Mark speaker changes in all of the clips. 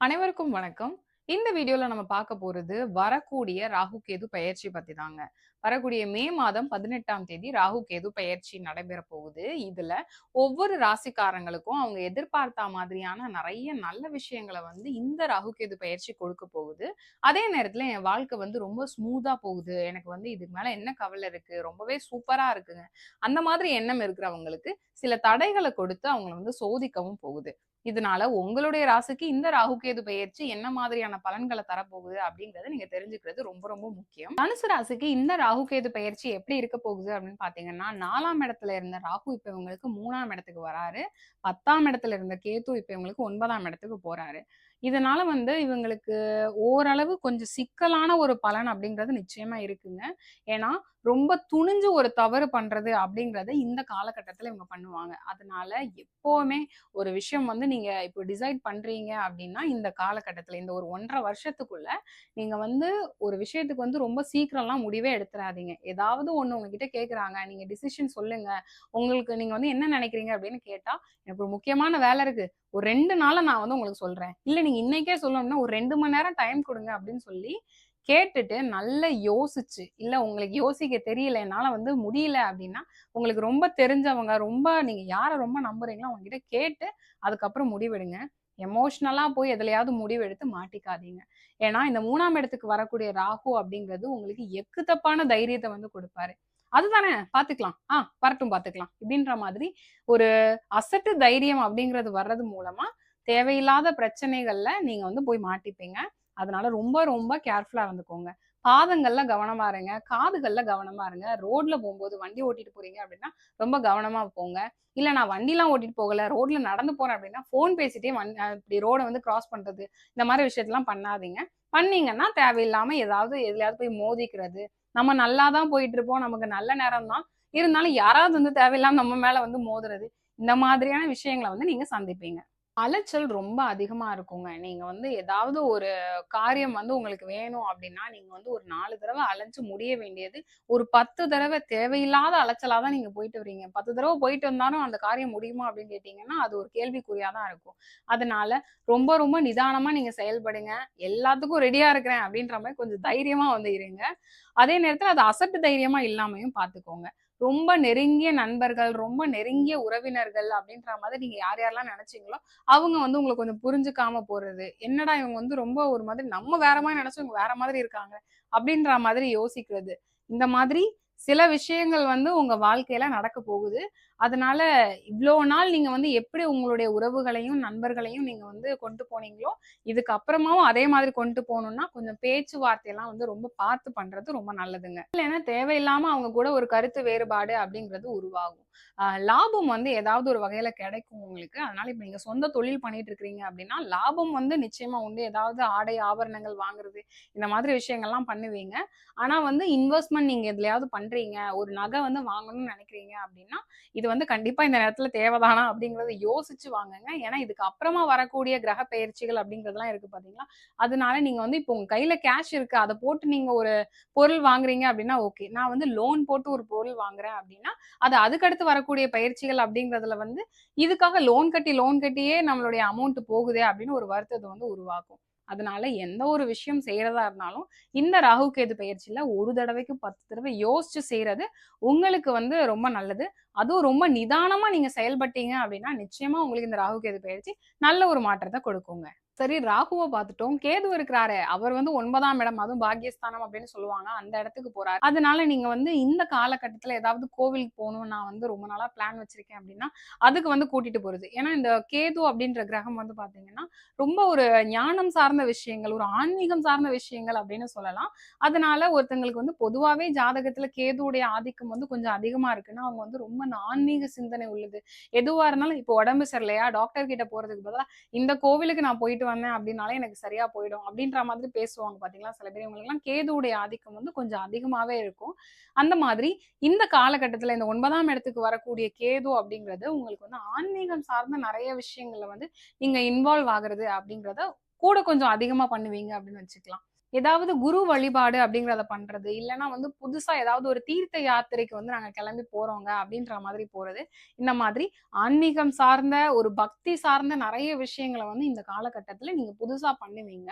Speaker 1: அனைவருக்கும் வணக்கம். இந்த வீடியோல நம்ம பார்க்க போறது வரக்கூடிய ராகு கேது பெயர்ச்சி பத்தி தாங்க. வரக்கூடிய மே மாதம் 18ஆம் தேதி ராகு கேது பெயர்ச்சி நடைபெற போகுது. இதுல ஒவ்வொரு ராசிக்காரங்களுக்கும் அவங்க எதிர்பார்த்த மாதிரியான நிறைய நல்ல விஷயங்கள வந்து இந்த ராகு கேது பெயர்ச்சி கொடுக்க போகுது. அதே நேரத்துல என் வாழ்க்கை வந்து ரொம்ப ஸ்மூத்தா போகுது. எனக்கு வந்து இதுக்கு மேல என்ன கவலை இருக்கு? ரொம்பவே சூப்பரா இருக்குங்க. அந்த மாதிரி எண்ணம் இருக்கிறவங்களுக்கு சில தடைகள கொடுத்து அவங்கள வந்து சோதிக்கவும் போகுது. இதனால உங்களுடைய ராசிக்கு இந்த ராகு கேது பெயர்ச்சி என்ன மாதிரியான பலன்களை தரப்போகுது அப்படிங்கறத நீங்க தெரிஞ்சுக்கிறது ரொம்ப ரொம்ப முக்கியம். தனுசு ராசிக்கு இந்த ராகு கேது பெயர்ச்சி எப்படி இருக்க போகுது அப்படின்னு பாத்தீங்கன்னா 4ஆம் இடத்துல இருந்த ராகு இப்ப இவங்களுக்கு 3ஆம் இடத்துக்கு வராரு. 10ஆம் இடத்துல இருந்த கேது இப்ப இவங்களுக்கு 9ஆம் இடத்துக்கு போறாரு. இதனால வந்து இவங்களுக்கு ஓரளவு கொஞ்சம் சிக்கலான ஒரு பலன் அப்படிங்கிறது நிச்சயமா இருக்குங்க. ஏன்னா ரொம்ப துணிஞ்சு ஒரு தவறு பண்றது அப்படிங்கறத இந்த காலகட்டத்துல இவங்க பண்ணுவாங்க. அதனால எப்பவுமே ஒரு விஷயம் வந்து நீங்க இப்போ டிசைட் பண்றீங்க அப்படின்னா இந்த காலகட்டத்துல இந்த ஒரு 1.5 வருஷத்துக்குள்ள நீங்க வந்து ஒரு விஷயத்துக்கு வந்து ரொம்ப சீக்கிரம்லாம் முடிவே எடுத்துறாதீங்க. ஏதாவது ஒண்ணு உங்ககிட்ட கேக்குறாங்க, நீங்க டிசிஷன் சொல்லுங்க. உங்களுக்கு நீங்க வந்து என்ன நினைக்கிறீங்க அப்படின்னு கேட்டா, எனக்கு ஒரு முக்கியமான வேலை இருக்கு. ஒரு 2 நாள்ல நான் வந்து உங்களுக்கு சொல்றேன். இல்ல நீங்க இன்னைக்கே சொல்லணும்னா ஒரு 2 மணி நேரம் டைம் கொடுங்க அப்படின்னு சொல்லி கேட்டுட்டு நல்லா யோசிச்சு, இல்ல உங்களுக்கு யோசிக்க தெரியல, என்னால வந்து முடியல அப்படின்னா, உங்களுக்கு ரொம்ப தெரிஞ்சவங்க, ரொம்ப நீங்க யார ரொம்ப நம்புறீங்களோ அவங்க கிட்ட கேட்டு அதுக்கப்புறம் முடிவெடுங்க. எமோஷனலா போய் எதுலயாவது முடிவெடுத்து மாட்டிக்காதீங்க. ஏன்னா, இந்த 3ஆம் இடத்துக்கு வரக்கூடிய ராகு அப்படிங்கிறது உங்களுக்கு எக்கு தப்பான தைரியத்த வந்து குடுப்பாரு. அதுதானே பார்த்துக்கலாம். வரட்டும் பார்த்துக்கலாம். இப்படின்ற மாதிரி ஒரு அசட்டு தைரியம் அப்படிங்கிறது வர்றது மூலமா தேவையில்லாத பிரச்சனைகள்ல நீங்க வந்து போய் மாட்டிப்பீங்க. அதனால ரொம்ப ரொம்ப கேர்ஃபுல்லா இருந்துக்கோங்க. பாதங்கள்ல கவனமா இருங்க. காதுகள்ல கவனமா இருங்க. ரோட்ல போம்போது வண்டி ஓட்டிட்டு போறீங்க அப்படின்னா, ரொம்ப கவனமா போங்க. இல்ல நான் வண்டிலாம் ஓட்டிட்டு போகல, ரோட்ல நடந்து போறேன் அப்படின்னா, ஃபோன் பேசிட்டே இப்படி ரோட வந்து கிராஸ் பண்றது, இந்த மாரி விஷயத்தலாம் பண்ணாதீங்க. பண்ணீங்கன்னா தேவையில்லாம ஏதாவது எதுலயாவது போய் மோதிக்கிறது. நம்ம நல்லா தான் போயிட்டு இருப்போம். நமக்கு நல்ல நேரம் தான். இருந்தாலும் யாராவது வந்து தேவையில்லாம நம்ம மேல வந்து மோதுறது. இந்த மாதிரியான விஷயங்கள வந்து நீங்க சந்திப்பீங்க. அலைச்சல் ரொம்ப அதிகமா இருக்குங்க. நீங்க வந்து ஏதாவது ஒரு காரியம் வந்து உங்களுக்கு வேணும் அப்டின்னா, நீங்க வந்து ஒரு 4 தடவ அலைஞ்சு முடிய வேண்டியது, ஒரு 10 தடவ தேவையில்லாத அலைச்சலா தான் நீங்க போயிட்டு வரீங்க. 10 தடவ போயிட்டு வந்தாலும் அந்த காரியம் முடியுமா அப்டின்னு கேட்டீங்கன்னா, அது ஒரு கேள்விக்குறியா தான் இருக்கும். அதனால ரொம்ப ரொம்ப நிதானமா நீங்க செயல்படுங்க. எல்லாத்துக்கும் ரெடியா இருக்கிறேன் அப்டின்ற மாரி கொஞ்சம் தைரியமா வந்து இருங்க. அதே நேரத்துல அது அசட்டு தைரியமா இல்லாமயும் பார்த்துக்கோங்க. ரொம்ப நெருங்கிய நண்பர்கள், ரொம்ப நெருங்கிய உறவினர்கள் அப்டின்ற மாதிரி நீங்க யார் யாரெல்லாம் நெனச்சீங்களோ, அவங்க வந்து உங்கள கொஞ்சம் புரிஞ்சுக்காம போறது. என்னடா இவங்க வந்து ரொம்ப ஒரு மாதிரி நம்ம வேற மாரி நெனச்சோம், இவங்க வேற மாதிரி இருக்காங்க. அப்படின்ற மாதிரி யோசிக்கிறது. இந்த மாதிரி சில விஷயங்கள் வந்து உங்க வாழ்க்கையில நடக்க போகுது. அதனால இவ்ளோ நாள் நீங்க வந்து எப்படி உங்களுடைய உறவுகளையும், நண்பர்களையும் நீங்க வந்து கொண்டு போனீங்களோ, இதுக்கு அப்புறமாவும் அதே மாதிரி கொண்டு போணும்னா, கொஞ்சம் பேச்சுவார்த்தைலாம் வந்து ரொம்ப பார்த்து பண்றது ரொம்ப நல்லதுங்க. இல்லன்னா தேவையில்லாம அவங்க கூட ஒரு கருத்து வேறுபாடு அப்படிங்கிறது உருவாகும். லாபம் வந்து ஏதாவது ஒரு வகையில கிடைக்கும் உங்களுக்கு. அதனால இப்ப நீங்க சொந்த தொழில் பண்ணிட்டு இருக்கிறீங்க அப்படின்னா, லாபம் வந்து நிச்சயமா உண்டு. ஏதாவது ஆடை, ஆபரணங்கள் வாங்குறது, இந்த மாதிரி விஷயங்கள்லாம் பண்ணுவீங்க. ஆனா வந்து இன்வெஸ்ட்மென்ட் நீங்க எதுலயாவது பண்றீங்க, ஒரு நகை வந்து வாங்கணும்னு நினைக்கிறீங்க அப்படின்னா, இது வந்து கண்டிப்பா இந்த நேரத்துல தேவைதானா அப்படிங்கிறத யோசிச்சு வாங்குங்க. ஏன்னா இதுக்கு அப்புறமா வரக்கூடிய கிரக பெயர்ச்சிகள் அப்படிங்கிறதெல்லாம் இருக்கு பார்த்தீங்களா? அதனால நீங்க வந்து இப்போ உங்க கையில கேஷ் இருக்கு. அத போட்டு நீங்க ஒரு பொருள் வாங்குறீங்க அப்படின்னா ஓகே. நான் வந்து லோன் போட்டு ஒரு பொருள் வாங்குறேன் அப்படின்னா, அது அதுக்கடுத்து வரக்கூடிய பயிற்சிகள் அப்படிங்கிறதுல வந்து, இதுக்காக லோன் கட்டியே நம்மளுடைய அமௌண்ட் போகுதே அப்படின்னு ஒரு வருத்தத்த வந்து உருவாக்கும். அதனால எந்த ஒரு விஷயம் செய்றதா இருந்தாலும், இந்த ராகு கேது பெயர்ச்சியில ஒரு தடவைக்கு 10 தடவ யோசிச்சு செய்றது உங்களுக்கு வந்து ரொம்ப நல்லது. அதுவும் ரொம்ப நிதானமா நீங்க செயல்பட்டீங்க அப்படின்னா, நிச்சயமா உங்களுக்கு இந்த ராகு கேது பெயர்ச்சி நல்ல ஒரு மாற்றத்த கொடுக்குங்க. சரி ராகுவ பார்த்துட்டோம். கேது இருக்கிறாரே, அவர் வந்து 9ஆம் இடம், அதுவும் பாக்கியஸ்தானம் அப்படின்னு சொல்லுவாங்க. அந்த இடத்துக்கு போறாரு. அதனால நீங்க வந்து இந்த காலகட்டத்தில ஏதாவது கோவிலுக்கு போணும், நான் வந்து ரொம்ப நாளா பிளான் வச்சிருக்கேன் அப்படின்னா, அதுக்கு வந்து கூட்டிட்டு போறது. ஏன்னா இந்த கேது அப்படின்ற கிரகம் வந்து பார்த்தீங்கன்னா, ரொம்ப ஒரு ஞானம் சார்ந்த விஷயங்கள், ஒரு ஆன்மீகம் சார்ந்த விஷயங்கள் அப்படின்னு சொல்லலாம். அதனால ஒருத்தங்களுக்கு வந்து பொதுவாவே ஜாதகத்தில கேதுவுடைய ஆதிக்கம் வந்து கொஞ்சம் அதிகமா இருக்குன்னா, அவங்க வந்து ரொம்ப இந்த ஆன்மீக சிந்தனை உள்ளது. எதுவா இருந்தாலும் இப்போ உடம்பு சரியில்லையா, டாக்டர் கிட்ட போறதுக்கு பதிலா இந்த கோவிலுக்கு நான் போயிட்டு வந்தேன் அப்படின்னாலே எனக்கு சரியா போயிடும் அப்படின்ற மாதிரி பேசுவாங்க பாத்தீங்களா சில பேர். இவங்களுக்கெல்லாம் கேதுவுடைய ஆதிக்கம் வந்து கொஞ்சம் அதிகமாவே இருக்கும். அந்த மாதிரி இந்த காலகட்டத்துல இந்த 9ஆம் இடத்துக்கு வரக்கூடிய கேது அப்படிங்கிறது உங்களுக்கு வந்து ஆன்மீகம் சார்ந்த நிறைய விஷயங்கள்ல வந்து நீங்க இன்வால்வ் ஆகுறது அப்படிங்கிறத கூட கொஞ்சம் அதிகமா பண்ணுவீங்க அப்படின்னு வச்சுக்கலாம். ஏதாவது குரு வழிபாடு அப்படிங்கிறத பண்றது. இல்லன்னா புதுசா ஏதாவது ஒரு தீர்த்த யாத்திரைக்கு நாங்க கிளம்பி போறோங்க அப்படின்ற மாதிரி போறது. இந்த மாதிரி ஆன்மீகம் சார்ந்த, ஒரு பக்தி சார்ந்த நெறைய விஷயங்கள இந்த காலகட்டத்துல நீங்க புதுசா பண்ணுவீங்க.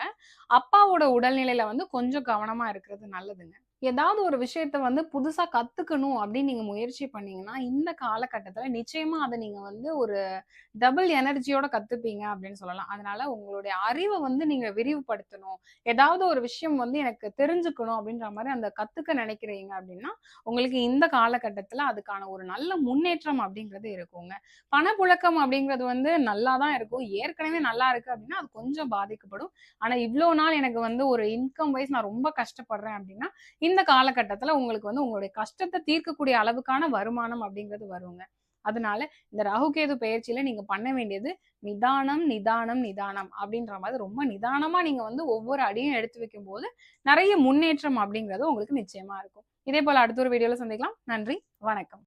Speaker 1: அப்பாவோட உடல்நிலையில கொஞ்சம் கவனமா இருக்கிறது நல்லதுங்க. ஏதாவது ஒரு விஷயத்த புதுசா கத்துக்கணும் அப்படின்னு நீங்க முயற்சி பண்ணீங்கன்னா, இந்த காலகட்டத்துல நிச்சயமா அத நீங்க ஒரு டபுள் எனர்ஜியோட கத்துப்பீங்க அப்படின்னு சொல்லலாம். அதனால உங்களுடைய அறிவ நீங்க விரிவுபடுத்தணும். ஏதாவது ஒரு விஷயம் எனக்கு தெரிஞ்சுக்கணும் அப்படின்ற மாரி அந்த கத்துக்க நினைக்கிறீங்க அப்படின்னா, உங்களுக்கு இந்த காலகட்டத்துல அதுக்கான ஒரு நல்ல முன்னேற்றம் அப்படிங்கிறது இருக்குங்க. பணப்புழக்கம் அப்படிங்கிறது நல்லா தான் இருக்கும். ஏற்கனவே நல்லா இருக்கு அப்படின்னா, அது கொஞ்சம் பாதிக்கப்படும். ஆனா இவ்ளோ நாள் எனக்கு ஒரு இன்கம் வைஸ் நான் ரொம்ப கஷ்டப்படுறேன் அப்படின்னா, இந்த காலகட்டத்துல உங்களுக்கு உங்களுடைய கஷ்டத்த தீர்க்கக்கூடிய அளவுக்கான வருமானம் அப்படிங்கிறது வருங்க. அதனால இந்த ராகுகேது பெயர்ச்சியில நீங்க பண்ண வேண்டியது நிதானம், நிதானம், நிதானம் அப்படின்ற மாதிரி ரொம்ப நிதானமா நீங்க ஒவ்வொரு அடியும் எடுத்து வைக்கும்போது, நெறைய முன்னேற்றம் அப்படிங்கிறது உங்களுக்கு நிச்சயமா இருக்கும். இதே போல அடுத்த ஒரு வீடியோல சந்திக்கலாம். நன்றி, வணக்கம்.